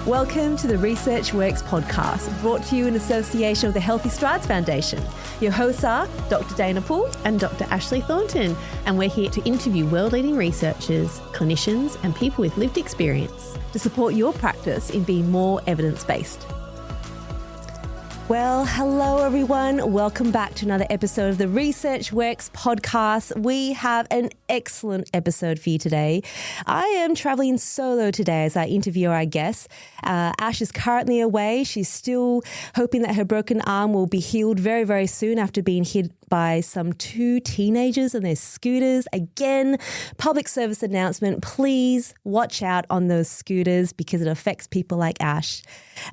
Welcome to the Research Works podcast, brought to you in association with the Healthy Strides Foundation. Your hosts are Dr. Dayna and Dr. Ashley Thornton, and we're here to interview world-leading researchers, clinicians, and people with lived experience to support your practice in being more evidence-based. Well, hello everyone. Welcome back to another episode of the Research Works podcast. We have an excellent episode for you today. I am traveling solo today as I interview our guest. Ash is currently away. She's still hoping that her broken arm will be healed very, very soon after being hit by some two teenagers on their scooters. Again, public service announcement, please watch out on those scooters because it affects people like Ash.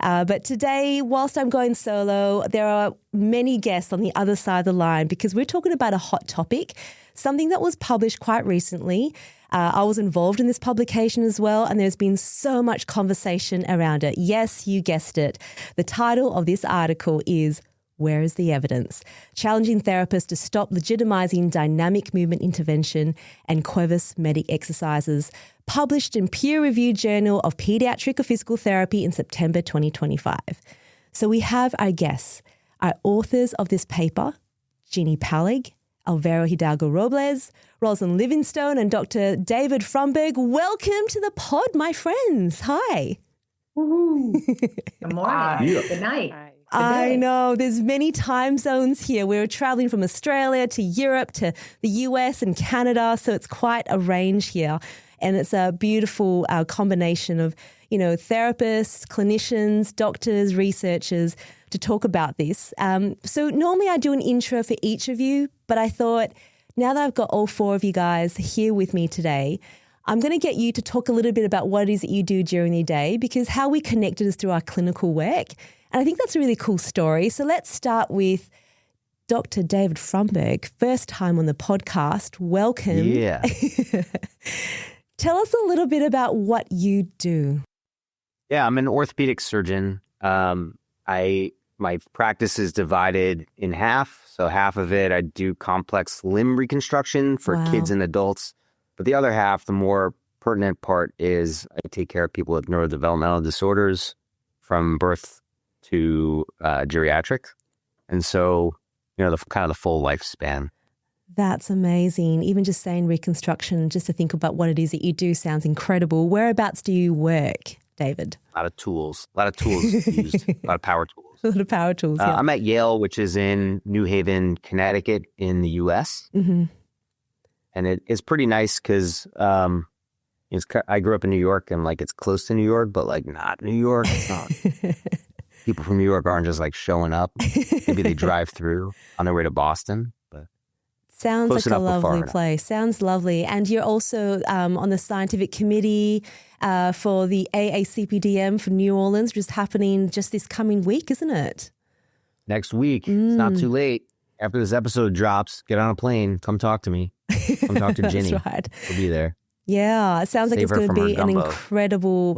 But today, whilst I'm going solo, there are many guests on the other side of the line because we're talking about a hot topic, something that was published quite recently. I was involved in this publication as well, and there's been so much conversation around it. Yes, you guessed it. The title of this article is "Where is the Evidence? Challenging Therapists to Stop Legitimizing Dynamic Movement Intervention and Cuevas Medek Exercises," published in peer-reviewed Journal of Pediatric Physical Therapy in September 2025. So we have our guests, our authors of this paper, Ginny Paleg, Álvaro Hidalgo-Robles, Roslyn Livingstone, and Dr. David Frumberg. Welcome to the pod, my friends. Hi. Good morning. Good night. I know there's many time zones here. We're traveling from Australia to Europe to the US and Canada, so it's quite a range here. And it's a beautiful combination of, therapists, clinicians, doctors, researchers to talk about this. So normally I do an intro for each of you, but I thought now that I've got all four of you guys here with me today, I'm going to get you to talk a little bit about what it is that you do during the day, because how we connected is through our clinical work. And I think that's a really cool story. So let's start with Dr. David Frumberg, first time on the podcast. Welcome. Yeah. Tell us a little bit about what you do. Yeah, I'm an orthopedic surgeon. My practice is divided in half. So half of it, I do complex limb reconstruction for kids and adults. But the other half, the more pertinent part, is I take care of people with neurodevelopmental disorders from birth to geriatric. And so, the full lifespan. That's amazing. Even just saying reconstruction, just to think about what it is that you do sounds incredible. Whereabouts do you work, David? A lot of tools used, a lot of power tools. A lot of power tools, yeah. I'm at Yale, which is in New Haven, Connecticut in the U.S. Mm-hmm. And it's pretty nice because I grew up in New York and it's close to New York, but not New York. It's not. People from New York aren't just showing up. Maybe they drive through on their way to Boston. But sounds like a lovely place. Sounds lovely. And you're also on the scientific committee for the AACPDM for New Orleans, which is happening just this coming week, isn't it? Next week. It's not too late. After this episode drops, get on a plane. Come talk to me. Come talk to Ginny. That's right. We'll be there. Yeah, it sounds like it's going to be an incredible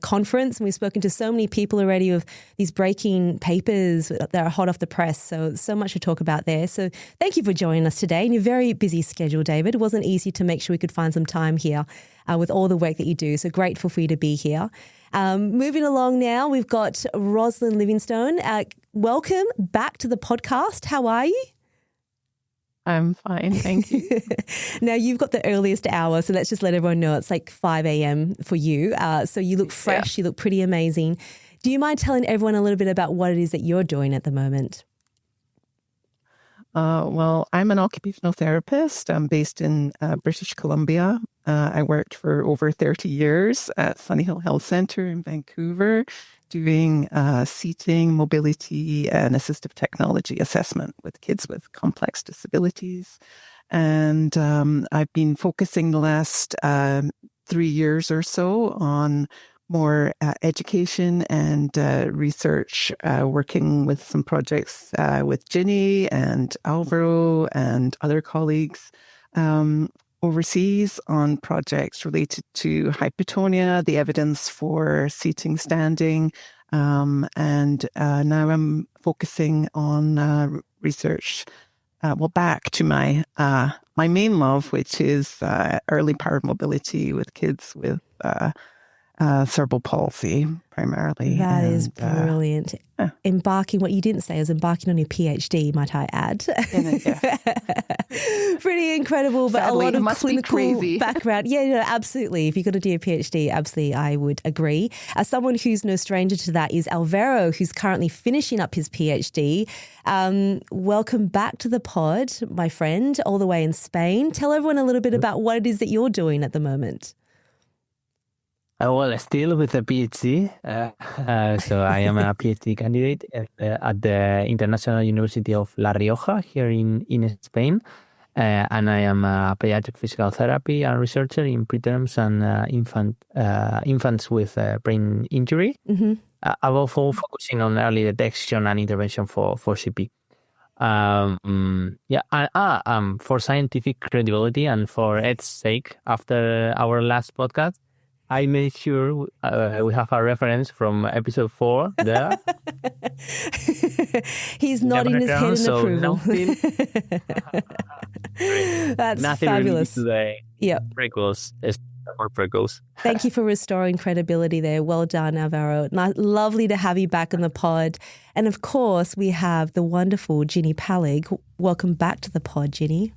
conference. And we've spoken to so many people already of these breaking papers that are hot off the press. So much to talk about there. So thank you for joining us today in your very busy schedule, David. It wasn't easy to make sure we could find some time here with all the work that you do. So grateful for you to be here. Moving along now, we've got Roslyn Livingstone. Welcome back to the podcast. How are you? I'm fine, thank you. Now, you've got the earliest hour, so let's just let everyone know it's 5 a.m. for you. So you look fresh, You look pretty amazing. Do you mind telling everyone a little bit about what it is that you're doing at the moment? Well, I'm an occupational therapist. I'm based in British Columbia. I worked for over 30 years at Sunnyhill Health Centre in Vancouver, doing seating, mobility, and assistive technology assessment with kids with complex disabilities. And I've been focusing the last 3 years or so on more education and research, working with some projects with Ginny and Álvaro and other colleagues overseas on projects related to hypotonia, the evidence for seating, standing, and now I'm focusing on research. Back to my main love, which is early powered mobility with kids with cerebral palsy primarily. That is brilliant. Embarking, what you didn't say is embarking on your PhD, might I add. Pretty incredible, but Sadly, a lot of must clinical be crazy. background. Yeah, no, absolutely. If you've got to do a PhD, absolutely, I would agree. As someone who's no stranger to that is Álvaro, who's currently finishing up his PhD. Welcome back to the pod, my friend, all the way in Spain. Tell everyone a little bit about what it is that you're doing at the moment. Well, still with a PhD. So I am a PhD candidate at the International University of La Rioja here in Spain. And I am a pediatric physical therapy and researcher in preterms and infants with brain injury. Mm-hmm. Above all, focusing on early detection and intervention for CP. For scientific credibility and for its sake, after our last podcast, I made sure we have a reference from episode 4 there. He's nodding his head in approval. That's nothing fabulous. Today. Yep. Prequels or prequels. Thank you for restoring credibility there. Well done, Álvaro. Lovely to have you back on the pod. And of course, we have the wonderful Ginny Paleg. Welcome back to the pod, Ginny.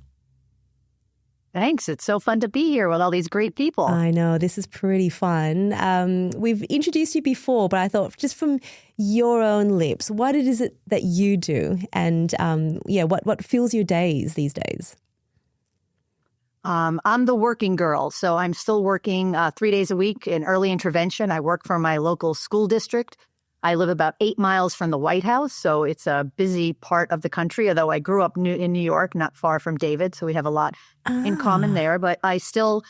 Thanks. It's so fun to be here with all these great people. I know, this is pretty fun. We've introduced you before, but I thought just from your own lips, what it is it that you do and what fills your days these days? I'm the working girl, so I'm still working 3 days a week in early intervention. I work for my local school district. I live about 8 miles from the White House, so it's a busy part of the country, although I grew up in New York, not far from David, so we have a lot in common there. But I still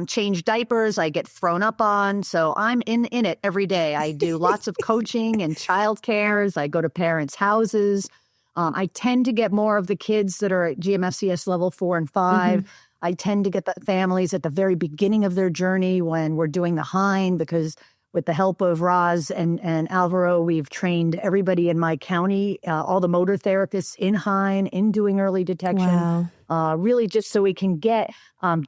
change diapers, I get thrown up on, so I'm in it every day. I do lots of coaching and childcares. I go to parents' houses. I tend to get more of the kids that are at GMFCS level 4 and 5. Mm-hmm. I tend to get the families at the very beginning of their journey when we're doing the Hind, because with the help of Roz and Álvaro, we've trained everybody in my county, all the motor therapists in Hind, in doing early detection, really just so we can get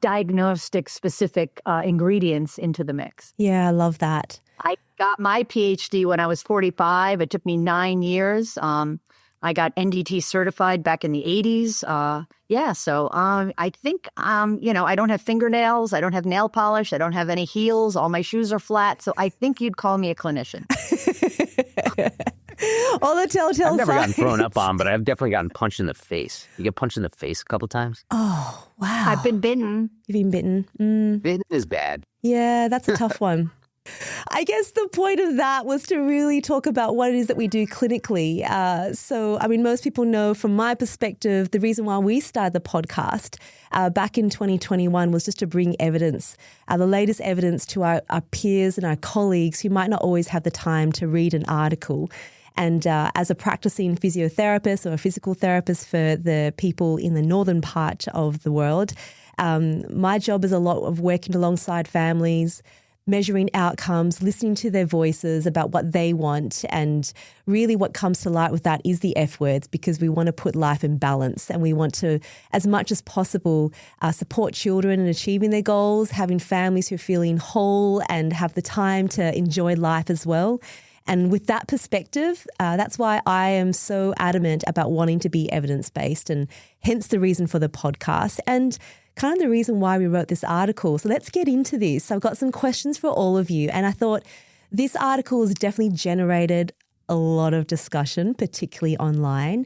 diagnostic-specific ingredients into the mix. Yeah, I love that. I got my PhD when I was 45. It took me 9 years. I got NDT certified back in the 80s. So I think, I don't have fingernails. I don't have nail polish. I don't have any heels. All my shoes are flat. So I think you'd call me a clinician. All the telltale I've never signs. gotten thrown up on, but I've definitely gotten punched in the face. You get punched in the face a couple times? Oh, wow. I've been bitten. You've been bitten? Bitten is bad. Yeah, that's a tough one. I guess the point of that was to really talk about what it is that we do clinically. Most people know from my perspective, the reason why we started the podcast back in 2021 was just to bring evidence, the latest evidence to our peers and our colleagues who might not always have the time to read an article. And as a practicing physiotherapist or a physical therapist for the people in the northern part of the world, my job is a lot of working alongside families, measuring outcomes, listening to their voices about what they want. And really what comes to light with that is the F words, because we want to put life in balance and we want to, as much as possible, support children in achieving their goals, having families who are feeling whole and have the time to enjoy life as well. And with that perspective, that's why I am so adamant about wanting to be evidence-based, and hence the reason for the podcast and kind of the reason why we wrote this article. So let's get into this. I've got some questions for all of you. And I thought this article has definitely generated a lot of discussion, particularly online.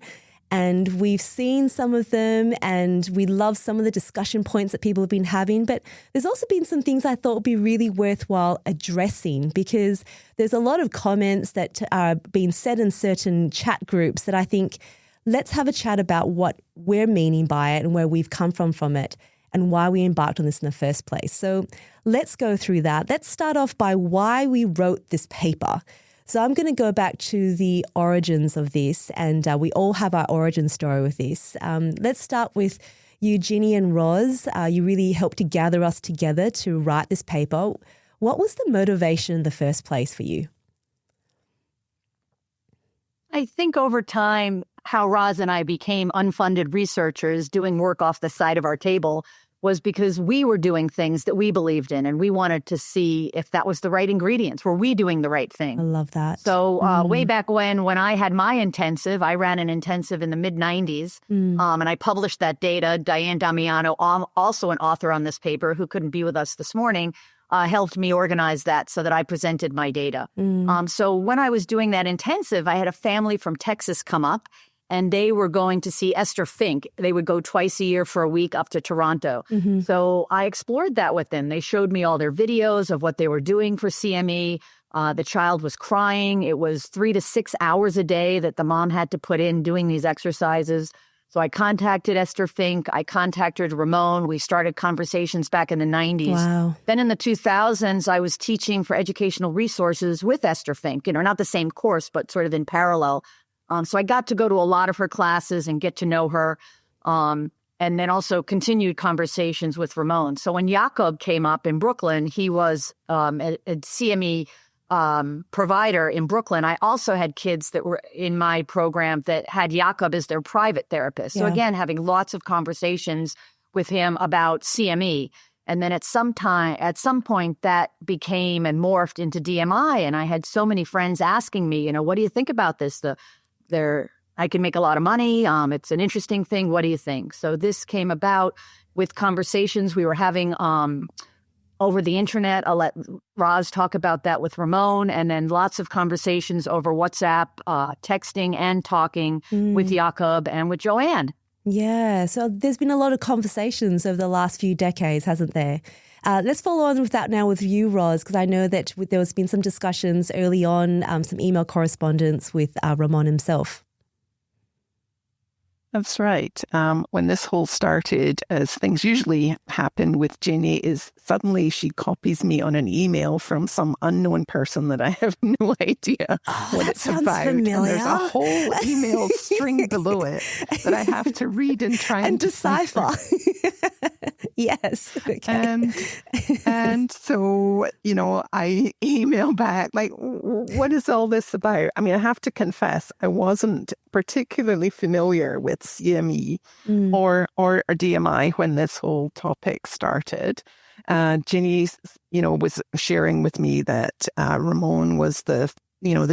And we've seen some of them and we love some of the discussion points that people have been having. But there's also been some things I thought would be really worthwhile addressing, because there's a lot of comments that are being said in certain chat groups that I think, let's have a chat about what we're meaning by it and where we've come from it, and why we embarked on this in the first place. So let's go through that. Let's start off by why we wrote this paper. So I'm going to go back to the origins of this, and we all have our origin story with this. Let's start with you, Ginny and Roz. You really helped to gather us together to write this paper. What was the motivation in the first place for you? I think over time, how Roz and I became unfunded researchers doing work off the side of our table was because we were doing things that we believed in, and we wanted to see if that was the right ingredients. Were we doing the right thing? I love that. So way back when I had my intensive, I ran an intensive in the mid-90s, and I published that data. Diane Damiano, also an author on this paper who couldn't be with us this morning, helped me organize that so that I presented my data. So when I was doing that intensive, I had a family from Texas come up, and they were going to see Esther Fink. They would go twice a year for a week up to Toronto. So I explored that with them. They showed me all their videos of what they were doing for CME. The child was crying. It was 3 to 6 hours a day that the mom had to put in doing these exercises. So I contacted Esther Fink. I contacted Ramon. We started conversations back in the 90s. Wow. Then in the 2000s, I was teaching for educational resources with Esther Fink, not the same course, but sort of in parallel. So I got to go to a lot of her classes and get to know her, and then also continued conversations with Ramon. So when Jakob came up in Brooklyn, he was a CME provider in Brooklyn. I also had kids that were in my program that had Jakob as their private therapist. So again, having lots of conversations with him about CME. And then at some point that became and morphed into DMI. And I had so many friends asking me, what do you think about this? I can make a lot of money. It's an interesting thing. What do you think? So this came about with conversations we were having over the internet. I'll let Roz talk about that with Ramon, and then lots of conversations over WhatsApp, texting and talking with Jakob and with Joanne. Yeah, so there's been a lot of conversations over the last few decades, hasn't there? Let's follow on with that now with you, Roz, because I know that there has been some discussions early on, some email correspondence with Ramon himself. That's right. When this whole started, as things usually happen with Ginny, is suddenly she copies me on an email from some unknown person that I have no idea what it's about. Familiar. And there's a whole email string below it that I have to read and try and decipher. Yes. Okay. And so, I email back, like, what is all this about? I mean, I have to confess, I wasn't particularly familiar with CME or DMI when this whole topic started. Ginny, was sharing with me that Ramon was the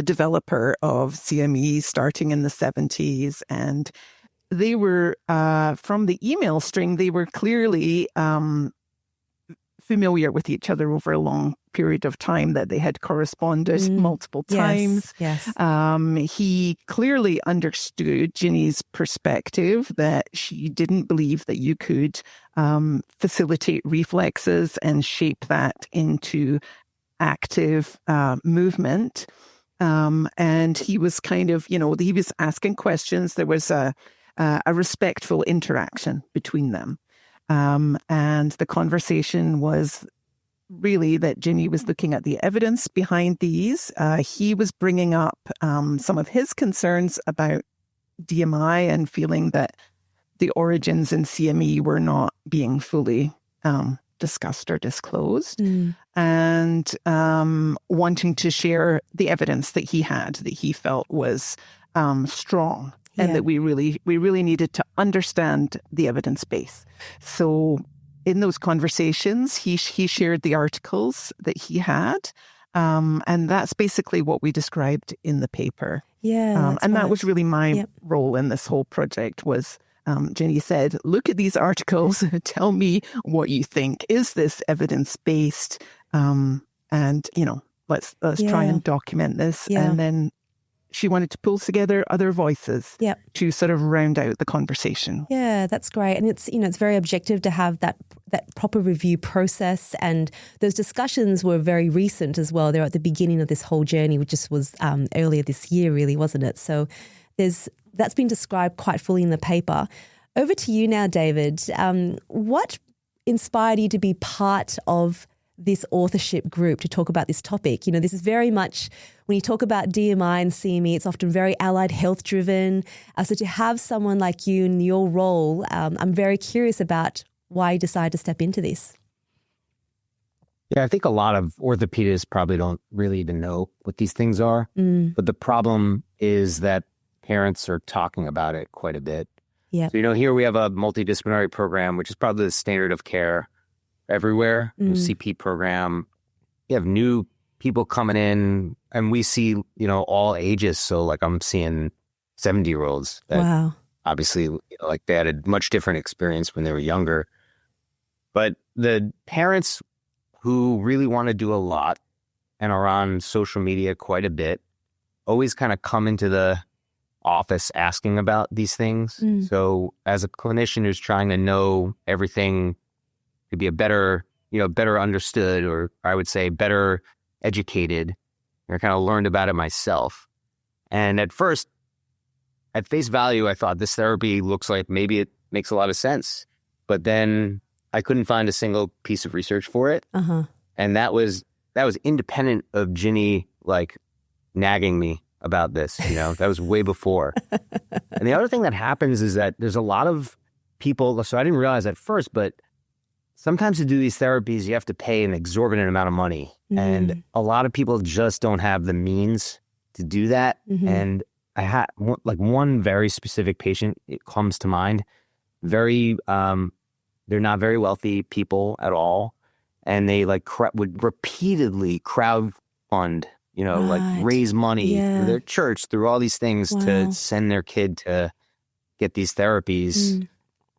developer of CME starting in the 70s, and they were from the email string. They were clearly familiar with each other over a long period of time, that they had corresponded multiple times. Yes. He clearly understood Ginny's perspective, that she didn't believe that you could facilitate reflexes and shape that into active movement. And he was kind of, he was asking questions. There was a respectful interaction between them. And the conversation was really that Ginny was looking at the evidence behind these. He was bringing up some of his concerns about DMI and feeling that the origins in CME were not being fully discussed or disclosed, and wanting to share the evidence that he had, that he felt was strong. And that we really needed to understand the evidence base. So in those conversations, he shared the articles that he had. And that's basically what we described in the paper. Yeah. And that was really my role in this whole project was, Ginny said, look at these articles, tell me what you think. Is this evidence-based? And, let's try and document this. Yeah. And then she wanted to pull together other voices to sort of round out the conversation. Yeah, that's great. And it's, it's very objective to have that proper review process. And those discussions were very recent as well. They're at the beginning of this whole journey, which just was earlier this year, really, wasn't it? So that's been described quite fully in the paper. Over to you now, David. What inspired you to be part of this authorship group to talk about this topic? This is very much, when you talk about DMI and CME, it's often very allied health driven. So to have someone like you in your role, I'm very curious about why you decided to step into this. Yeah, I think a lot of orthopedists probably don't really even know what these things are. But the problem is that parents are talking about it quite a bit. Yeah. So, here we have a multidisciplinary program, which is probably the standard of care everywhere. CP program. You have new people coming in, and we see, all ages. So like I'm seeing 70-year-olds that Wow. obviously like they had a much different experience when they were younger. But the parents who really want to do a lot and are on social media quite a bit always kind of come into the office asking about these things. So as a clinician who's trying to know everything to be a better understood, or I would say better educated, I kind of learned about it myself. And at first, at face value, I thought this therapy looks like maybe it makes a lot of sense. But then I couldn't find a single piece of research for it. And that was independent of Ginny like nagging me about this, that was way before. And the other thing that happens is that there's a lot of people, so I didn't realize at first, but sometimes to do these therapies, you have to pay an exorbitant amount of money. And a lot of people just don't have the means to do that. And I had one very specific patient, it comes to mind, they're not very wealthy people at all. And they would repeatedly crowd fund, raise money through their church, through all these things to send their kid to get these therapies.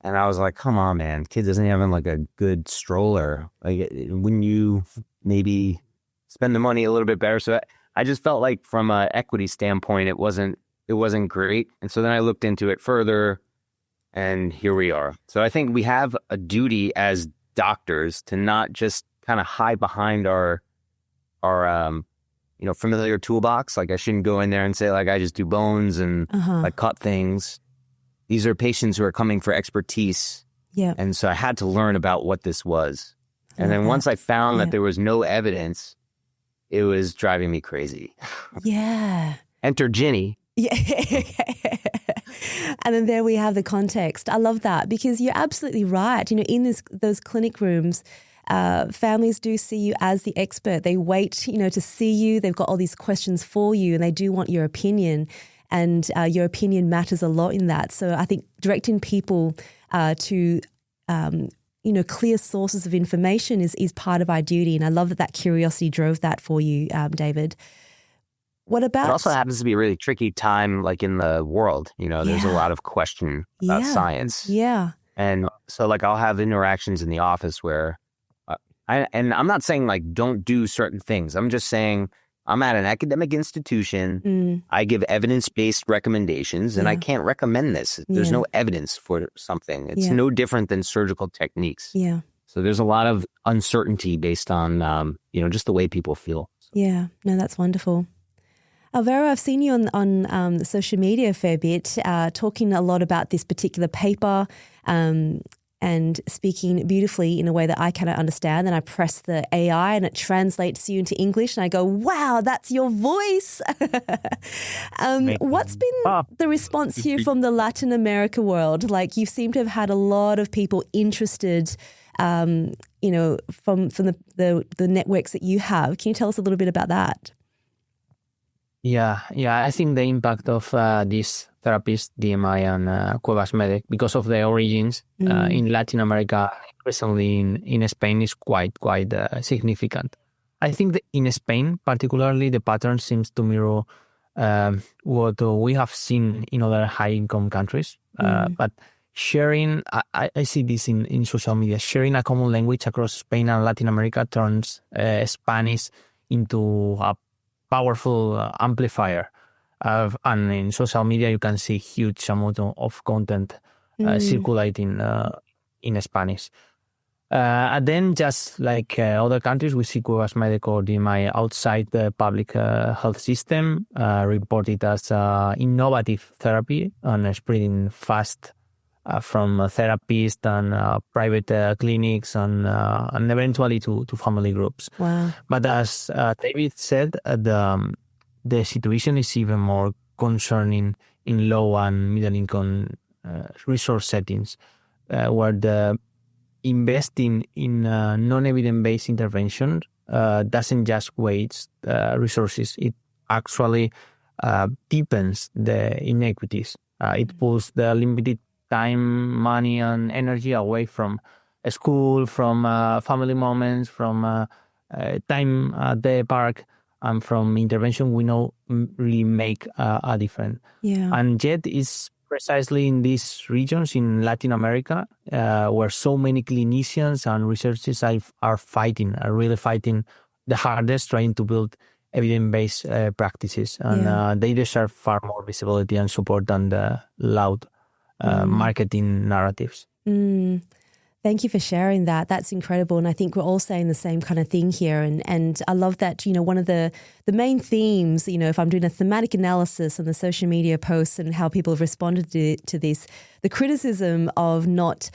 And I was like, come on, man, kid doesn't have like a good stroller. Like, wouldn't you maybe spend the money a little bit better? So I just felt like from an equity standpoint, it wasn't great. And so then I looked into it further, and here we are. So I think we have a duty as doctors to not just kind of hide behind our familiar toolbox. Like I shouldn't go in there and say like I just do bones and like cut things. These are patients who are coming for expertise. Yeah. And so I had to learn about what this was. And then once I found that there was no evidence, it was driving me crazy. Yeah. Enter Ginny. Yeah. And then there we have the context. I love that because you're absolutely right. In those clinic rooms, families do see you as the expert. They wait, to see you. They've got all these questions for you and they do want your opinion. And your opinion matters a lot in that. So I think directing people to, clear sources of information is part of our duty. And I love that curiosity drove that for you, David. What about... It also happens to be a really tricky time, like in the world. There's a lot of question about science. Yeah. And so like I'll have interactions in the office where, I'm not saying like don't do certain things. I'm just saying I'm at an academic institution. I give evidence-based recommendations, and I can't recommend this. There's no evidence for something. It's no different than surgical techniques. Yeah. So there's a lot of uncertainty based on, just the way people feel. Yeah. No, that's wonderful. Álvaro, I've seen you on social media a fair bit, talking a lot about this particular paper and speaking beautifully in a way that I cannot understand. Then I press the AI and it translates you into English and I go, wow, that's your voice. What's been the response here from the Latin America world? Like you seem to have had a lot of people interested, from the networks that you have. Can you tell us a little bit about that? Yeah. I think the impact of these therapies, DMI and Cuevas Medek, because of their origins in Latin America, recently in Spain, is quite significant. I think that in Spain, particularly, the pattern seems to mirror what we have seen in other high-income countries. But sharing, I see this in social media, sharing a common language across Spain and Latin America turns Spanish into a powerful amplifier. And in social media, you can see huge amount of content circulating in Spanish. And then just like other countries, we see Cuevas Medek or DMI outside the public health system, reported as innovative therapy and spreading fast from therapists and private clinics and eventually to family groups. Wow. But as David said, the situation is even more concerning in low and middle income resource settings, where the investing in non-evidence-based intervention doesn't just waste resources, it actually deepens the inequities. It pulls the limited time, money, and energy away from school, from family moments, from time at the park, and from intervention we know really make a difference. Yeah. And yet it's precisely in these regions in Latin America where so many clinicians and researchers are really fighting the hardest, trying to build evidence-based practices. And they deserve far more visibility and support than the loud marketing narratives. Thank you for sharing that. That's incredible. And I think we're all saying the same kind of thing here. And I love that, one of the main themes, if I'm doing a thematic analysis on the social media posts and how people have responded to this, the criticism of not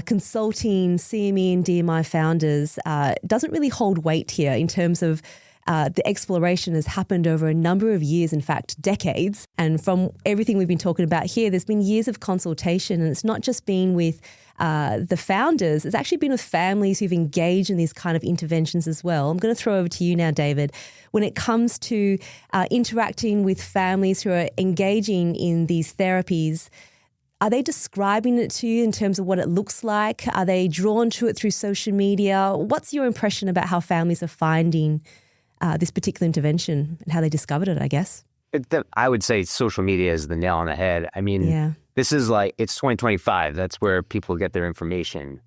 consulting CME and DMI founders doesn't really hold weight here in terms of the exploration has happened over a number of years, in fact, decades. And from everything we've been talking about here, there's been years of consultation, and it's not just been with the founders, it's actually been with families who've engaged in these kind of interventions as well. I'm going to throw over to you now, David. When it comes to interacting with families who are engaging in these therapies, are they describing it to you in terms of what it looks like? Are they drawn to it through social media? What's your impression about how families are finding this particular intervention and how they discovered it, I guess? I would say social media is the nail on the head. I mean, this is it's 2025. That's where people get their information.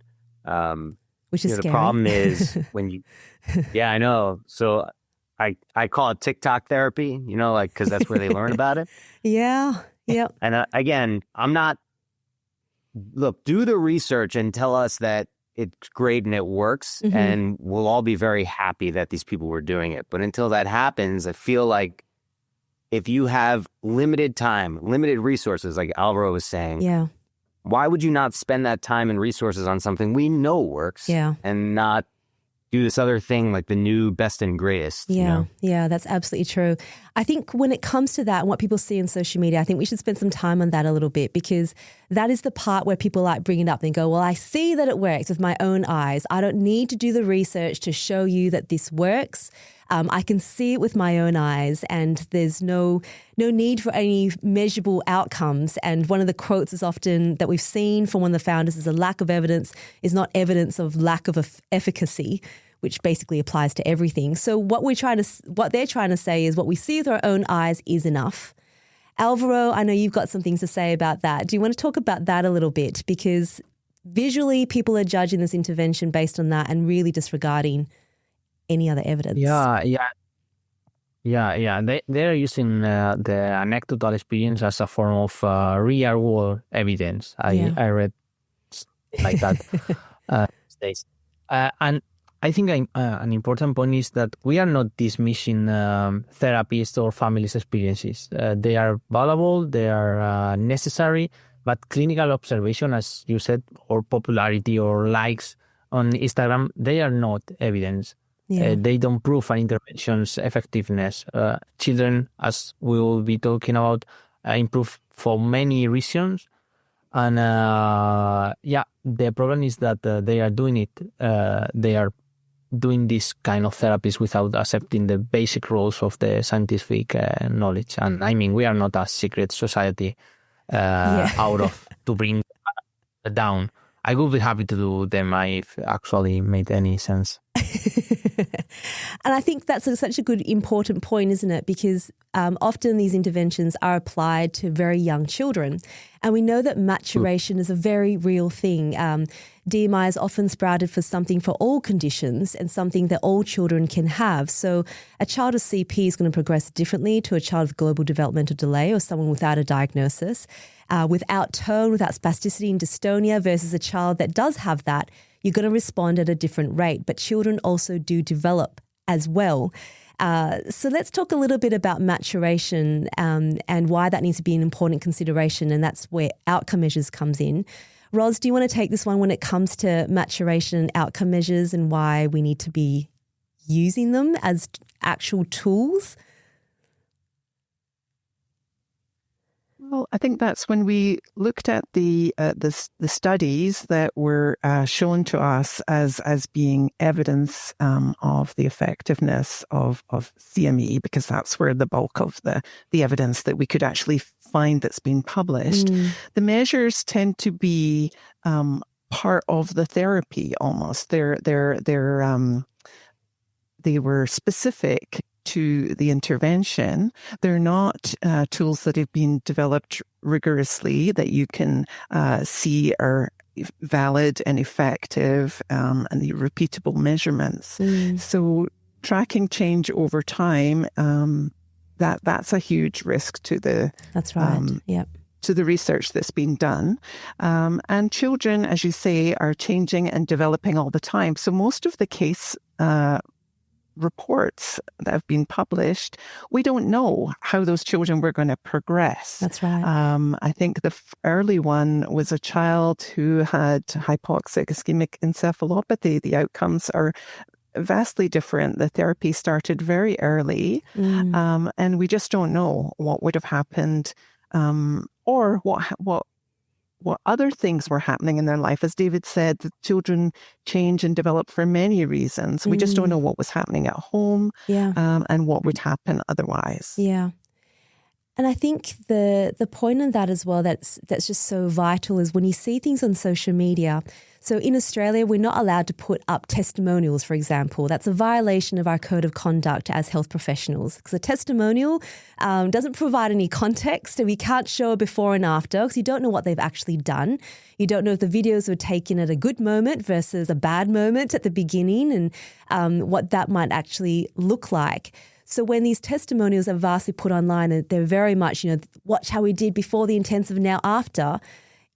Which is scary. The problem is when you, I know. So I call it TikTok therapy, because that's where they learn about it. Yeah. Yep. And again, do the research and tell us that it's great and it works, and we'll all be very happy that these people were doing it. But until that happens, I feel like if you have limited time, limited resources, like Álvaro was saying, why would you not spend that time and resources on something we know works and not do this other thing like the new best and greatest? Yeah, that's absolutely true. I think when it comes to that and what people see on social media, I think we should spend some time on that a little bit, because that is the part where people like bring it up and go, well, I see that it works with my own eyes. I don't need to do the research to show you that this works. I can see it with my own eyes, and there's no need for any measurable outcomes. And one of the quotes is often that we've seen from one of the founders is a lack of evidence is not evidence of lack of efficacy, which basically applies to everything. So what they're trying to say is what we see with our own eyes is enough. Álvaro, I know you've got some things to say about that. Do you want to talk about that a little bit? Because visually people are judging this intervention based on that and really disregarding any other evidence. They're using the anecdotal experience as a form of real world evidence. I read like that days. And I think an important point is that we are not dismissing therapists or families' experiences. They are valuable, they are necessary, but clinical observation, as you said, or popularity or likes on Instagram, they are not evidence. They don't prove an intervention's effectiveness. Children, as we will be talking about, improve for many reasons. And the problem is that they are doing it. They are doing this kind of therapies without accepting the basic rules of the scientific knowledge. And I mean, we are not a secret society to bring down. I would be happy to do them if it actually made any sense. And I think that's such a good, important point, isn't it? Because often these interventions are applied to very young children. And we know that maturation is a very real thing. DMI is often sprouted for something for all conditions and something that all children can have. So a child with CP is going to progress differently to a child with global developmental delay or someone without a diagnosis, without tone, without spasticity and dystonia versus a child that does have that. You're going to respond at a different rate, but children also do develop as well. So let's talk a little bit about maturation and why that needs to be an important consideration, and that's where outcome measures comes in. Ros, do you want to take this one when it comes to maturation and outcome measures and why we need to be using them as actual tools? Well, I think that's when we looked at the studies that were shown to us as being evidence of the effectiveness of CME, because that's where the bulk of the evidence that we could actually find that's been published. The measures tend to be part of the therapy almost. They were specific to the intervention. They're not tools that have been developed rigorously that you can see are valid and effective and the repeatable measurements. So tracking change over time, that's a huge risk to the to the research that's been done. And children, as you say, are changing and developing all the time. So most of the case reports that have been published, we don't know how those children were going to progress. That's right. I think the early one was a child who had hypoxic ischemic encephalopathy. The outcomes are vastly different. The therapy started very early, and we just don't know what would have happened or what other things were happening in their life. As David said, the children change and develop for many reasons. We just don't know what was happening at home and what would happen otherwise. Yeah. And I think the point in that as well that's just so vital is when you see things on social media. So in Australia, we're not allowed to put up testimonials, for example. That's a violation of our code of conduct as health professionals because a testimonial doesn't provide any context and we can't show a before and after because you don't know what they've actually done. You don't know if the videos were taken at a good moment versus a bad moment at the beginning and what that might actually look like. So when these testimonials are vastly put online, they're very much, watch how we did before the intensive, now after.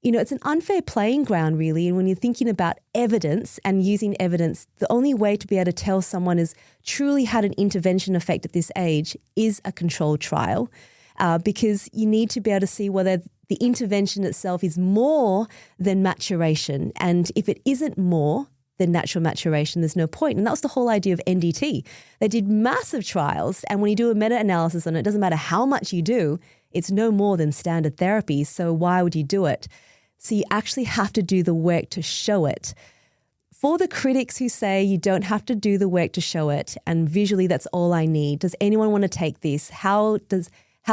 It's an unfair playing ground, really. And when you're thinking about evidence and using evidence, the only way to be able to tell someone has truly had an intervention effect at this age is a controlled trial, because you need to be able to see whether the intervention itself is more than maturation. And if it isn't more than natural maturation, there's no point. And that was the whole idea of NDT. They did massive trials. And when you do a meta-analysis on it, it doesn't matter how much you do, it's no more than standard therapy. So why would you do it? So you actually have to do the work to show it. For the critics who say you don't have to do the work to show it and visually that's all I need, does anyone want to take this? How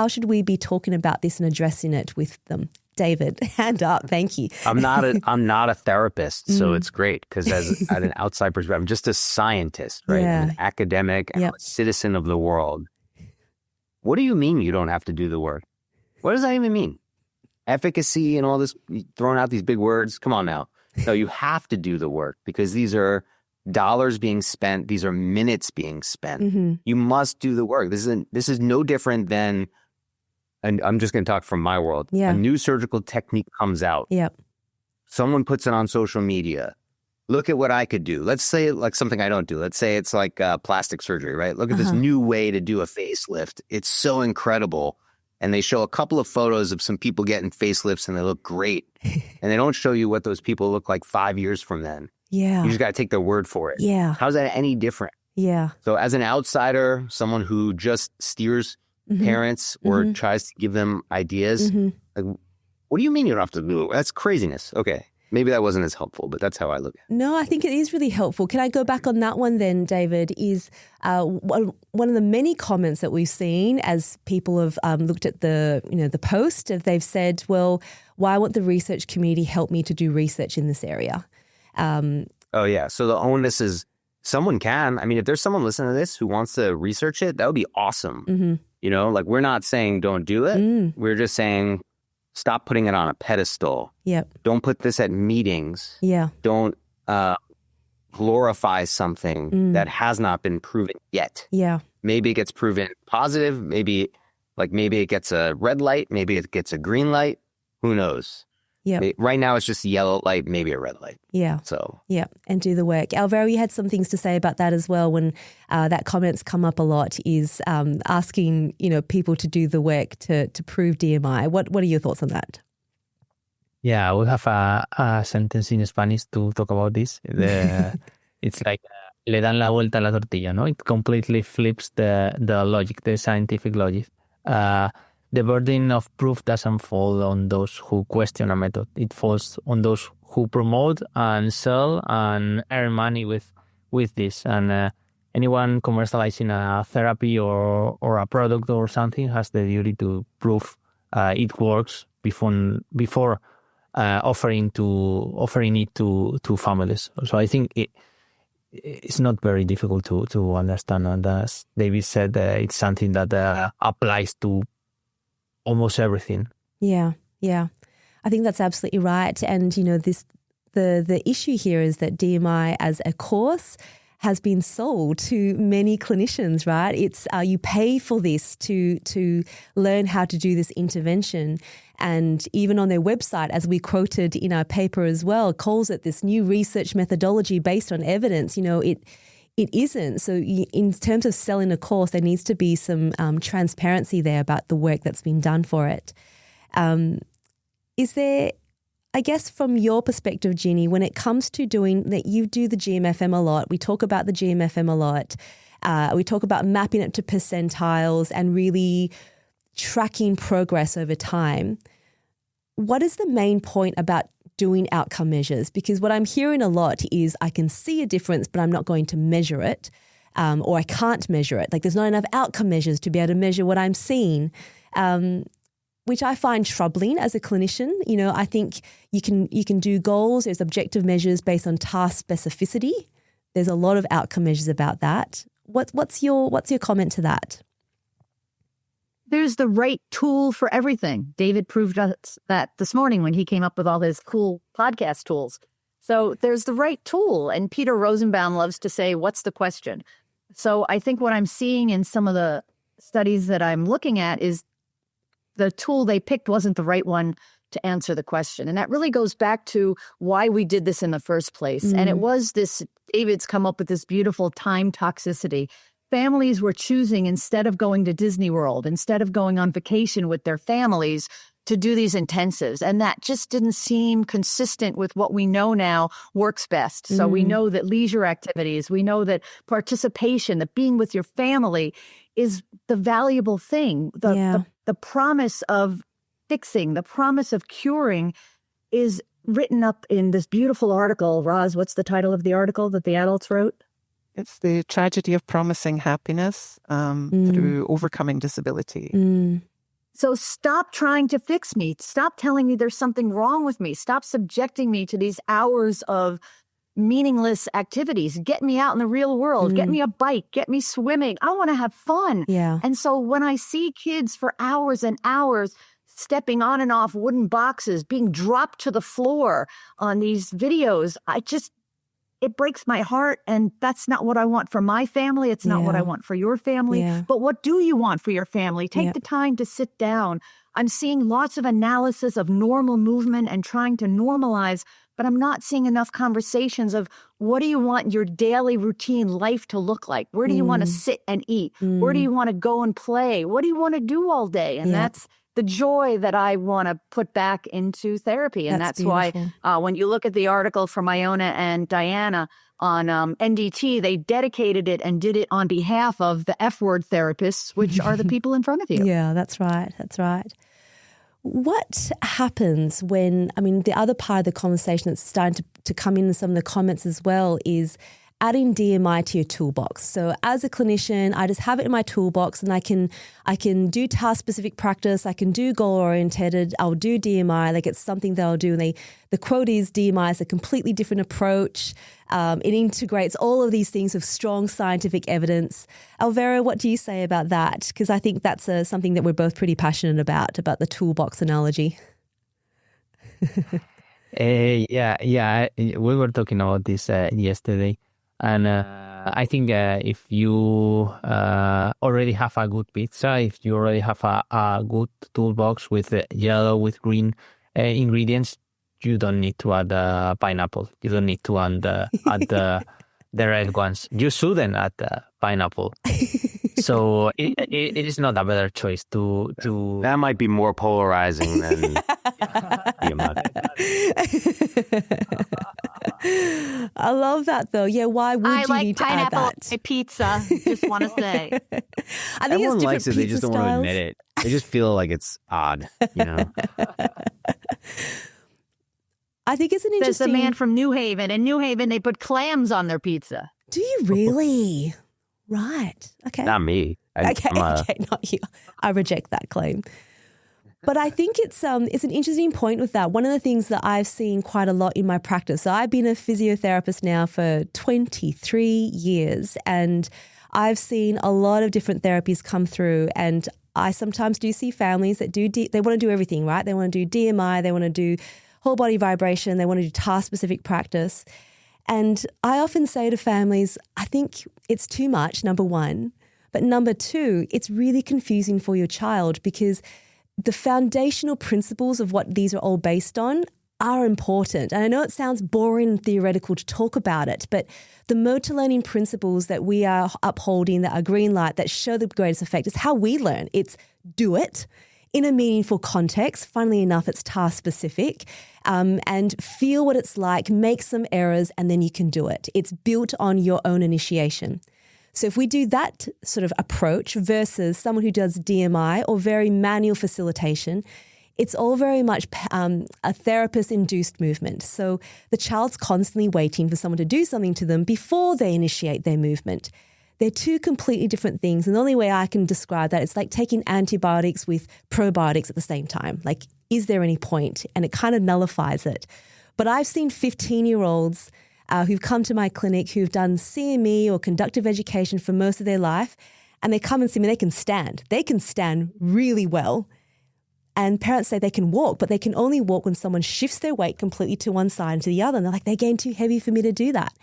should we be talking about this and addressing it with them? David, hand up. Thank you. I'm not a therapist, so it's great because as an outside perspective, I'm just a scientist, right? Yeah. I'm an academic, I'm a citizen of the world. What do you mean you don't have to do the work? What does that even mean? Efficacy and all this, throwing out these big words. Come on now. No, you have to do the work because these are dollars being spent. These are minutes being spent. You must do the work. This is no different than, and I'm just going to talk from my world. Yeah. A new surgical technique comes out. Yep. Someone puts it on social media. Look at what I could do. Let's say like something I don't do. Let's say it's like plastic surgery, right? Look at this new way to do a facelift. It's so incredible. And they show a couple of photos of some people getting facelifts and they look great. And they don't show you what those people look like 5 years from then. Yeah. You just got to take their word for it. Yeah. How's that any different? Yeah. So as an outsider, someone who just steers parents or tries to give them ideas, like, what do you mean you don't have to do it? That's craziness. Okay. Maybe that wasn't as helpful, but that's how I look at it. No, I think it is really helpful. Can I go back on that one then, David, is one of the many comments that we've seen as people have looked at the post, they've said, well, why won't the research community help me to do research in this area? Oh, yeah. So the onus is someone can. I mean, if there's someone listening to this who wants to research it, that would be awesome. Like we're not saying don't do it. We're just saying stop putting it on a pedestal. Yep. Don't put this at meetings. Yeah. Don't glorify something that has not been proven yet. Yeah. Maybe it gets proven positive. Maybe it gets a red light. Maybe it gets a green light. Who knows? Yeah. Right now it's just a yellow light, maybe a red light. Yeah. So. Yeah. And do the work. Álvaro, you had some things to say about that as well when that comment's come up a lot is asking, people to do the work to prove DMI. What are your thoughts on that? Yeah, we have a sentence in Spanish to talk about this. It's like le dan la vuelta a la tortilla, no? It completely flips the logic, the scientific logic. The burden of proof doesn't fall on those who question a method. It falls on those who promote and sell and earn money with this. And anyone commercializing a therapy or a product or something has the duty to prove it works before offering it to families. So I think it's not very difficult to understand. And as David said, it's something that applies to almost everything. Yeah. I think that's absolutely right. And, the issue here is that DMI as a course has been sold to many clinicians, right? It's you pay for this to learn how to do this intervention. And even on their website, as we quoted in our paper as well, calls it this new research methodology based on evidence. It isn't. So in terms of selling a course, there needs to be some transparency there about the work that's been done for it. Is there, I guess from your perspective, Ginny, when it comes to doing that, you do the GMFM a lot. We talk about the GMFM a lot. We talk about mapping it to percentiles and really tracking progress over time. What is the main point about doing outcome measures? Because what I'm hearing a lot is I can see a difference, but I'm not going to measure it, or I can't measure it. Like there's not enough outcome measures to be able to measure what I'm seeing. Which I find troubling as a clinician. I think you can do goals. There's objective measures based on task specificity. There's a lot of outcome measures about that. What's your comment to that? There's the right tool for everything. David proved us that this morning when he came up with all his cool podcast tools. So there's the right tool. And Peter Rosenbaum loves to say, what's the question? So I think what I'm seeing in some of the studies that I'm looking at is the tool they picked wasn't the right one to answer the question. And that really goes back to why we did this in the first place. And it was this, David's come up with this beautiful time toxicity. Families were choosing, instead of going to Disney World, instead of going on vacation with their families, to do these intensives. And that just didn't seem consistent with what we know now works best. So we know that leisure activities, we know that participation, that being with your family is the valuable thing. The promise of fixing, the promise of curing is written up in this beautiful article. Roz, what's the title of the article that the adults wrote? It's the tragedy of promising happiness through overcoming disability. So stop trying to fix me. Stop telling me there's something wrong with me. Stop subjecting me to these hours of meaningless activities. Get me out in the real world. Get me a bike. Get me swimming. I want to have fun. Yeah. And so when I see kids for hours and hours stepping on and off wooden boxes, being dropped to the floor on these videos, it breaks my heart. And that's not what I want for my family. It's not what I want for your family. Yeah. But what do you want for your family? Take the time to sit down. I'm seeing lots of analysis of normal movement and trying to normalize, but I'm not seeing enough conversations of what do you want your daily routine life to look like? Where do you want to sit and eat? Where do you want to go and play? What do you want to do all day? And that's the joy that I want to put back into therapy. And that's why when you look at the article from Iona and Diana on NDT, they dedicated it and did it on behalf of the F-word therapists, which are the people in front of you. Yeah, that's right. That's right. What happens when, the other part of the conversation that's starting to come in some of the comments as well is adding DMI to your toolbox. So as a clinician, I just have it in my toolbox and I can do task-specific practice, I can do goal-oriented, I'll do DMI, like it's something that I'll do. And the quote is DMI is a completely different approach. It integrates all of these things with strong scientific evidence. Álvaro, what do you say about that? Because I think that's something that we're both pretty passionate about the toolbox analogy. We were talking about this yesterday. And I think if you already have a good pizza, if you already have a good toolbox with yellow, with green ingredients, you don't need to add pineapple. You don't need to add the red ones. You shouldn't add pineapple. So it is not a better choice to... That might be more polarizing than I love that though. Yeah, why would you need to add that? I like pineapple on my pizza, just want to say. I think everyone it's likes it, they just don't want to admit it. They just feel like it's odd, I think it's an interesting... There's the man from New Haven. In New Haven, they put clams on their pizza. Do you really? Right. Okay. Not me. Okay, not you. I reject that claim. But I think it's an interesting point with that. One of the things that I've seen quite a lot in my practice, so I've been a physiotherapist now for 23 years, and I've seen a lot of different therapies come through, and I sometimes do see families that they want to do everything, right? They want to do DMI, they want to do whole body vibration, they want to do task-specific practice. And I often say to families, I think it's too much, number one. But number two, it's really confusing for your child because the foundational principles of what these are all based on are important. And I know it sounds boring and theoretical to talk about it, but the motor learning principles that we are upholding, that are green light, that show the greatest effect is how we learn. It's do it in a meaningful context. Funnily enough, it's task specific, and feel what it's like, make some errors, and then you can do it. It's built on your own initiation. So if we do that sort of approach versus someone who does DMI or very manual facilitation, it's all very much a therapist-induced movement. So the child's constantly waiting for someone to do something to them before they initiate their movement. They're two completely different things. And the only way I can describe that, it's like taking antibiotics with probiotics at the same time. Like, is there any point? And it kind of nullifies it. But I've seen 15-year-olds who've come to my clinic who've done CME or conductive education for most of their life, and they come and see me, they can stand. They can stand really well. And parents say they can walk, but they can only walk when someone shifts their weight completely to one side and to the other. And they're like, they're getting too heavy for me to do that.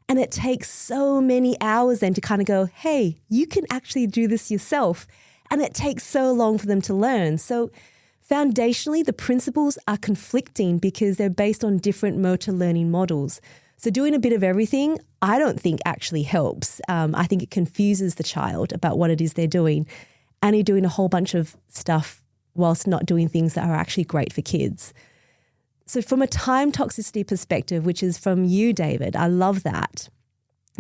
And it takes so many hours then to kind of go, hey, you can actually do this yourself. And it takes so long for them to learn. So foundationally, the principles are conflicting because they're based on different motor learning models. So doing a bit of everything, I don't think actually helps. I think it confuses the child about what it is they're doing. And you're doing a whole bunch of stuff whilst not doing things that are actually great for kids. So from a time toxicity perspective, which is from you, David, I love that.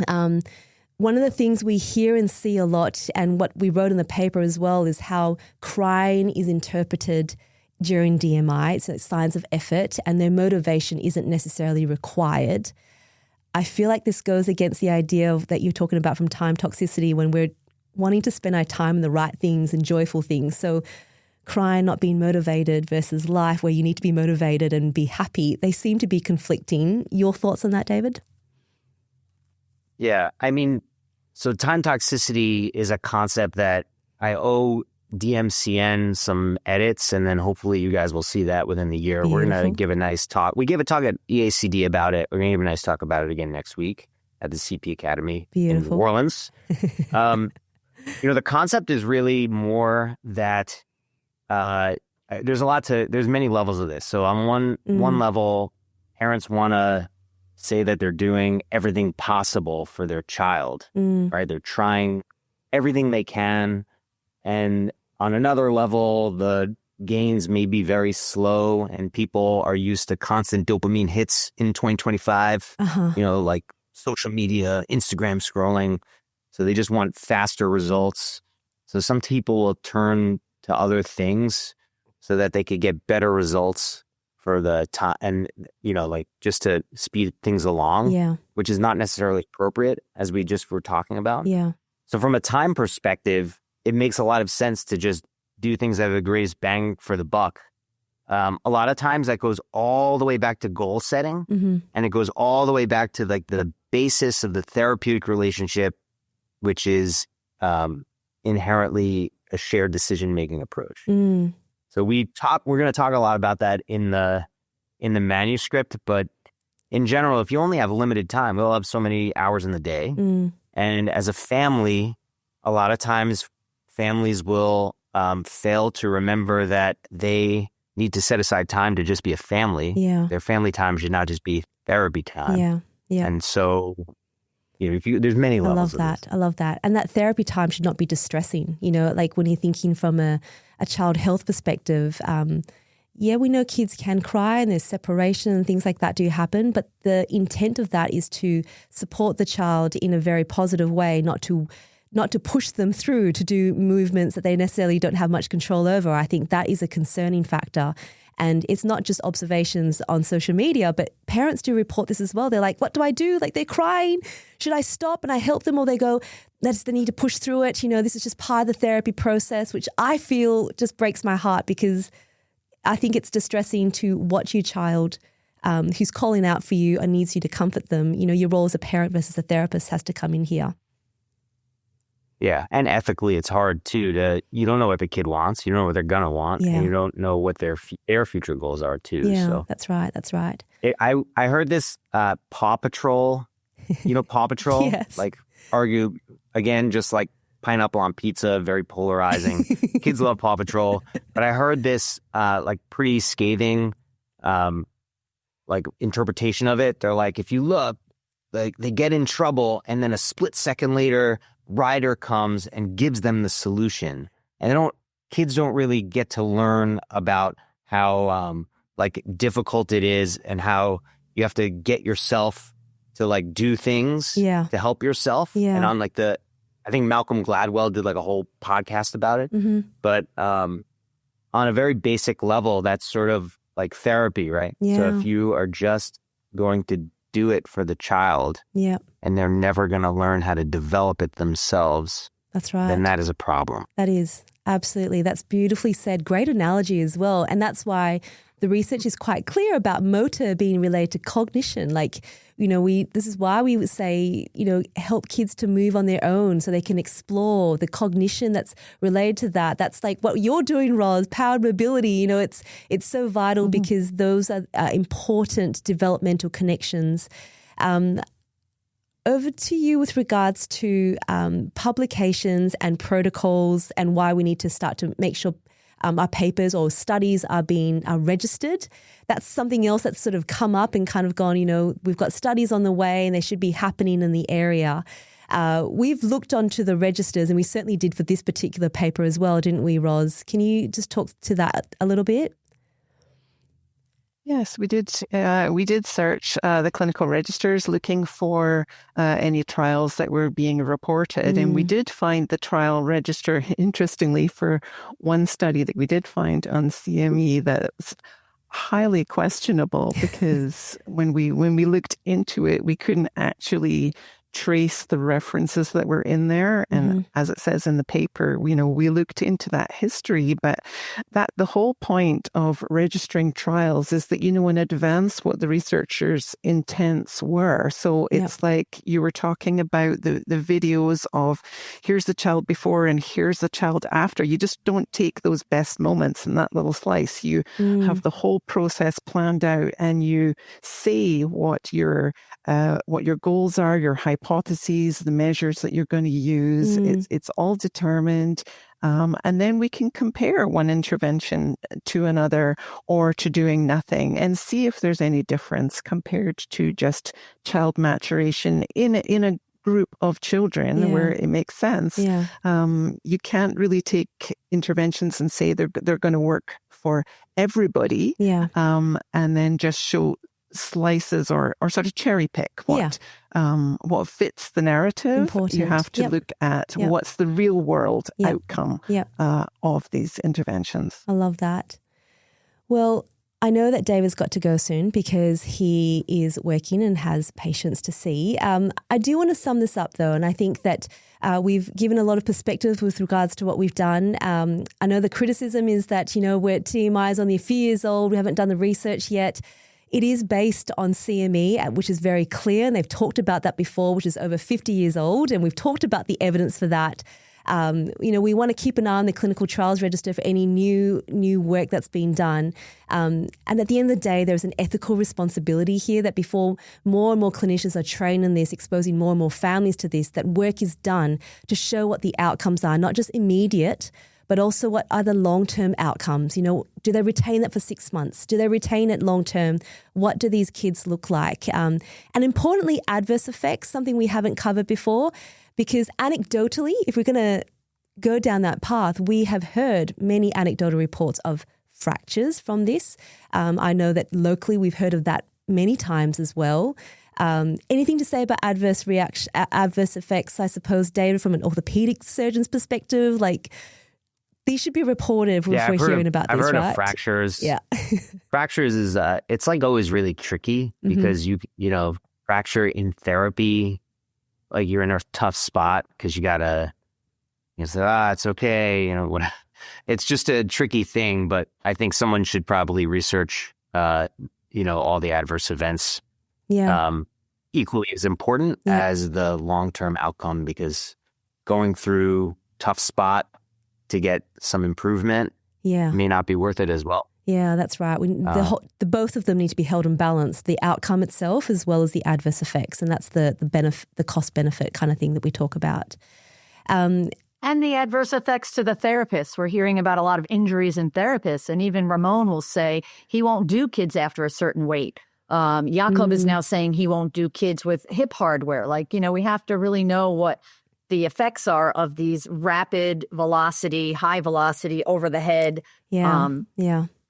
One of the things we hear and see a lot, and what we wrote in the paper as well, is how crying is interpreted during DMI. It's signs of effort and their motivation isn't necessarily required. I feel like this goes against the idea that you're talking about from time toxicity when we're wanting to spend our time on the right things and joyful things. So crying, not being motivated versus life where you need to be motivated and be happy, they seem to be conflicting. Your thoughts on that, David? Yeah, I mean, so time toxicity is a concept that I owe DMCN some edits, and then hopefully you guys will see that within the year. Beautiful. We're going to give a nice talk. We gave a talk at EACD about it. We're going to give a nice talk about it again next week at the CP Academy in New Orleans. The concept is really more that there's many levels of this. So on one level, parents want to say that they're doing everything possible for their child, right? They're trying everything they can. And on another level, the gains may be very slow and people are used to constant dopamine hits in 2025, like social media, Instagram scrolling. So they just want faster results. So some people will turn to other things so that they could get better results for the time and, just to speed things along, which is not necessarily appropriate as we just were talking about. Yeah. So from a time perspective, it makes a lot of sense to just do things that have the greatest bang for the buck. A lot of times that goes all the way back to goal setting, and it goes all the way back to like the basis of the therapeutic relationship, which is inherently a shared decision-making approach. So we're going to talk a lot about that in the manuscript, but in general, if you only have limited time, we'll have so many hours in the day. And as a family, a lot of times families will fail to remember that they need to set aside time to just be a family. Yeah. Their family time should not just be therapy time. Yeah. Yeah. And so, there's many levels. I love that. And that therapy time should not be distressing. Like when you're thinking from a child health perspective, we know kids can cry and there's separation and things like that do happen, but the intent of that is to support the child in a very positive way, not to push them through to do movements that they necessarily don't have much control over. I think that is a concerning factor. And it's not just observations on social media, but parents do report this as well. They're like, what do I do? Like, they're crying. Should I stop and I help them? Or they go, they need to push through it. This is just part of the therapy process, which I feel just breaks my heart, because I think it's distressing to watch your child who's calling out for you and needs you to comfort them. Your role as a parent versus a therapist has to come in here. Yeah. And ethically, it's hard too you don't know what the kid wants. You don't know what they're going to want. Yeah. And you don't know what their future goals are too. Yeah, so. That's right. I heard this Paw Patrol, Paw Patrol? Yes. Like argue, again, just like pineapple on pizza, very polarizing. Kids love Paw Patrol. But I heard this like pretty scathing like interpretation of it. They're like, if you look, like they get in trouble and then a split second later, Ryder comes and gives them the solution. And kids don't really get to learn about how like difficult it is and how you have to get yourself to like do things to help yourself. Yeah. And on like I think Malcolm Gladwell did like a whole podcast about it. Mm-hmm. But on a very basic level, that's sort of like therapy, right? Yeah. So if you are just going to do it for the child and they're never going to learn how to develop it themselves, that's right. Then that is a problem. That is, absolutely. That's beautifully said. Great analogy as well. And that's why the research is quite clear about motor being related to cognition. Like, this is why we would say, help kids to move on their own so they can explore the cognition that's related to that. That's like what you're doing, Ros, powered mobility. It's so vital because those are important developmental connections. Over to you with regards to publications and protocols and why we need to start to make sure our papers or studies are being registered. That's something else that's sort of come up and kind of gone, we've got studies on the way and they should be happening in the area. We've looked onto the registers, and we certainly did for this particular paper as well, didn't we, Ros? Can you just talk to that a little bit? Yes, we did. We did search the clinical registers looking for any trials that were being reported, and we did find the trial register, interestingly, for one study that we did find on CME that's highly questionable because when we looked into it, we couldn't actually trace the references that were in there. And as it says in the paper, we looked into that history, but that the whole point of registering trials is that you know in advance what the researchers' intents were. So it's like you were talking about the videos of here's the child before and here's the child after. You just don't take those best moments in that little slice. You have the whole process planned out and you say what your goals are, your hypotheses, the measures that you're going to use. It's all determined. And then we can compare one intervention to another or to doing nothing and see if there's any difference compared to just child maturation in a group of children where it makes sense. You can't really take interventions and say they're going to work for everybody and then just show slices or sort of cherry pick what fits the narrative. Important. You have to look at what's the real world outcome of these interventions. I love that. Well, I know that David's got to go soon because he is working and has patients to see. I do want to sum this up though, and I think that we've given a lot of perspective with regards to what we've done. I know the criticism is that, we're TMI is only a few years old, we haven't done the research yet. It is based on CME, which is very clear, and they've talked about that before, which is over 50 years old, and we've talked about the evidence for that. We want to keep an eye on the clinical trials register for any new work that's been done. And at the end of the day, there's an ethical responsibility here that before more and more clinicians are trained in this, exposing more and more families to this, that work is done to show what the outcomes are, not just immediate, but also what are the long-term outcomes? Do they retain that for 6 months? Do they retain it long-term? What do these kids look like? And importantly, adverse effects, something we haven't covered before, because anecdotally, if we're going to go down that path, we have heard many anecdotal reports of fractures from this. I know that locally we've heard of that many times as well. Anything to say about adverse effects, I suppose, Dayna, from an orthopedic surgeon's perspective, like These should be reported if we're hearing about this, right? I've heard of fractures. Yeah. Fractures is, it's like always really tricky because you know, fracture in therapy, like you're in a tough spot because you gotta, say, it's okay. Whatever. It's just a tricky thing, but I think someone should probably research, all the adverse events. Yeah. Equally as important as the long-term outcome, because going through tough spot to get some improvement may not be worth it as well. Yeah, that's right. The both of them need to be held in balance, the outcome itself as well as the adverse effects. And that's the benefit, the cost benefit kind of thing that we talk about. And the adverse effects to the therapists. We're hearing about a lot of injuries in therapists. And even Ramon will say he won't do kids after a certain weight. Jakob is now saying he won't do kids with hip hardware. Like, we have to really know what the effects are of these rapid velocity, high velocity, over the head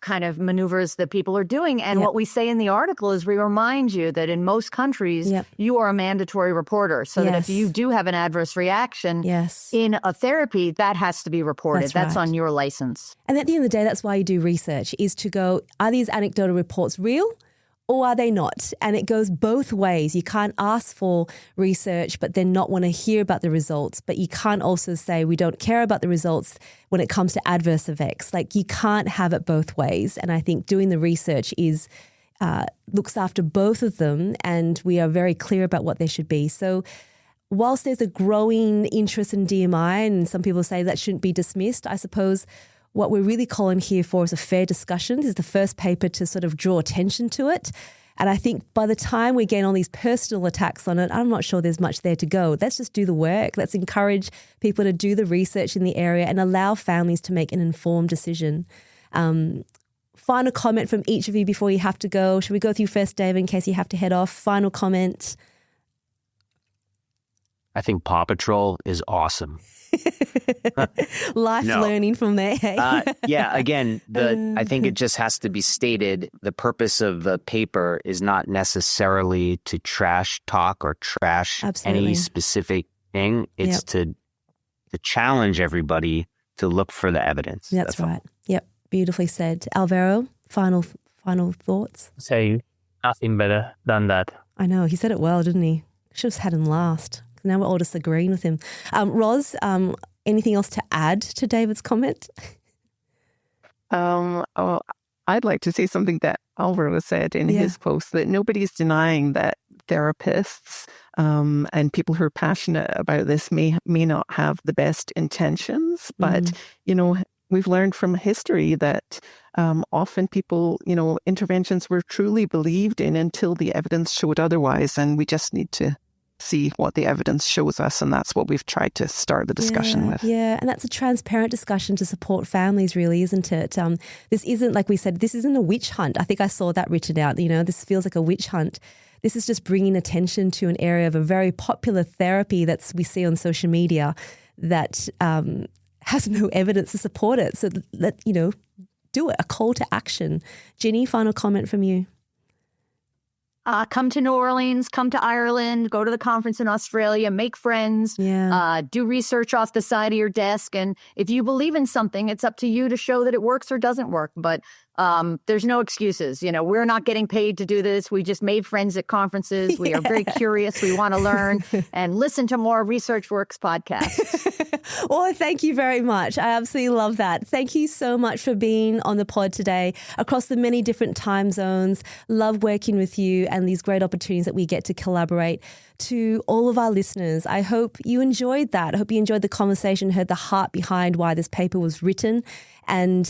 kind of maneuvers that people are doing. And what we say in the article is we remind you that in most countries, you are a mandatory reporter. So that if you do have an adverse reaction in a therapy, that has to be reported. That's on your license. And at the end of the day, that's why you do research, is to go, are these anecdotal reports real? Or are they not? And it goes both ways. You can't ask for research, but then not want to hear about the results. But you can't also say we don't care about the results when it comes to adverse effects. Like, you can't have it both ways. And I think doing the research looks after both of them, and we are very clear about what they should be. So whilst there's a growing interest in DMI, and some people say that shouldn't be dismissed, I suppose what we're really calling here for is a fair discussion. This is the first paper to sort of draw attention to it. And I think by the time we get all these personal attacks on it, I'm not sure there's much there to go. Let's just do the work. Let's encourage people to do the research in the area and allow families to make an informed decision. Final comment from each of you before you have to go. Should we go through first, David, in case you have to head off? Final comment. I think Paw Patrol is awesome. Learning from there. Again, I think it just has to be stated, the purpose of the paper is not necessarily to trash talk or trash any specific thing. It's to challenge everybody to look for the evidence. That's right. Yep. Beautifully said. Álvaro, final thoughts? Say nothing better than that. I know. He said it well, didn't he? Should have had him last. Now we're all just agreeing with him. Ros, anything else to add to David's comment? I'd like to say something that Álvaro said in his post, that nobody's denying that therapists and people who are passionate about this may not have the best intentions, but, we've learned from history that often people, interventions were truly believed in until the evidence showed otherwise, and we just need to see what the evidence shows us, and that's what we've tried to start the discussion with. Yeah, and that's a transparent discussion to support families, really, isn't it? This isn't, like we said, this isn't a witch hunt. I think I saw that written out, this feels like a witch hunt. This is just bringing attention to an area of a very popular therapy that we see on social media that has no evidence to support it. So do it, a call to action. Ginny, final comment from you. Come to New Orleans, come to Ireland, go to the conference in Australia, make friends, do research off the side of your desk. And if you believe in something, it's up to you to show that it works or doesn't work. But there's no excuses. We're not getting paid to do this. We just made friends at conferences. We are very curious. We want to learn and listen to more Research Works podcasts. Well, thank you very much. I absolutely love that. Thank you so much for being on the pod today across the many different time zones. Love working with you and these great opportunities that we get to collaborate. To all of our listeners, I hope you enjoyed that. I hope you enjoyed the conversation, heard the heart behind why this paper was written, and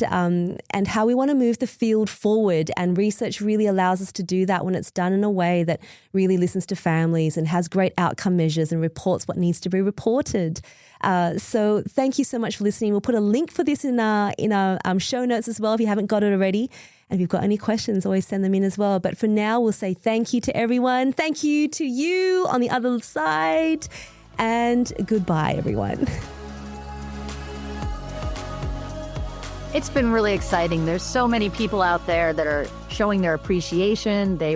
how we want to move the field forward. And research really allows us to do that when it's done in a way that really listens to families and has great outcome measures and reports what needs to be reported. So thank you so much for listening. We'll put a link for this in our show notes as well if you haven't got it already. And if you've got any questions, always send them in as well. But for now, we'll say thank you to everyone. Thank you to you on the other side. And goodbye, everyone. It's been really exciting. There's so many people out there that are showing their appreciation. They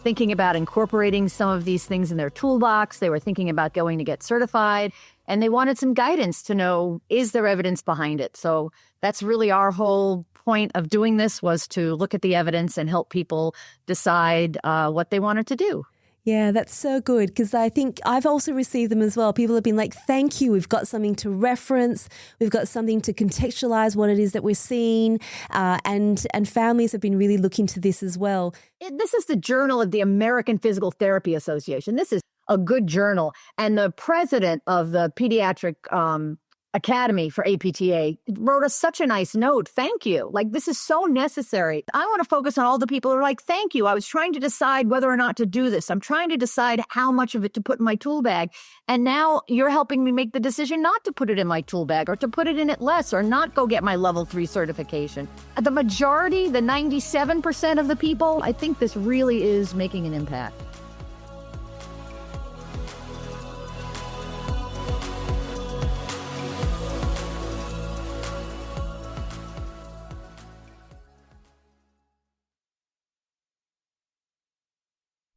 thinking about incorporating some of these things in their toolbox. They were thinking about going to get certified, and they wanted some guidance to know, is there evidence behind it? So that's really our whole point of doing this, was to look at the evidence and help people decide what they wanted to do. Yeah, that's so good, because I think I've also received them as well. People have been like, thank you. We've got something to reference. We've got something to contextualize what it is that we're seeing. And families have been really looking to this as well. This is the journal of the American Physical Therapy Association. This is a good journal. And the president of the Pediatric Academy for APTA wrote us such a nice note. Thank you. Like, this is so necessary. I want to focus on all the people who are like, thank you. I was trying to decide whether or not to do this. I'm trying to decide how much of it to put in my tool bag. And now you're helping me make the decision not to put it in my tool bag, or to put it in it less, or not go get my level 3 certification. The majority, the 97% of the people, I think this really is making an impact.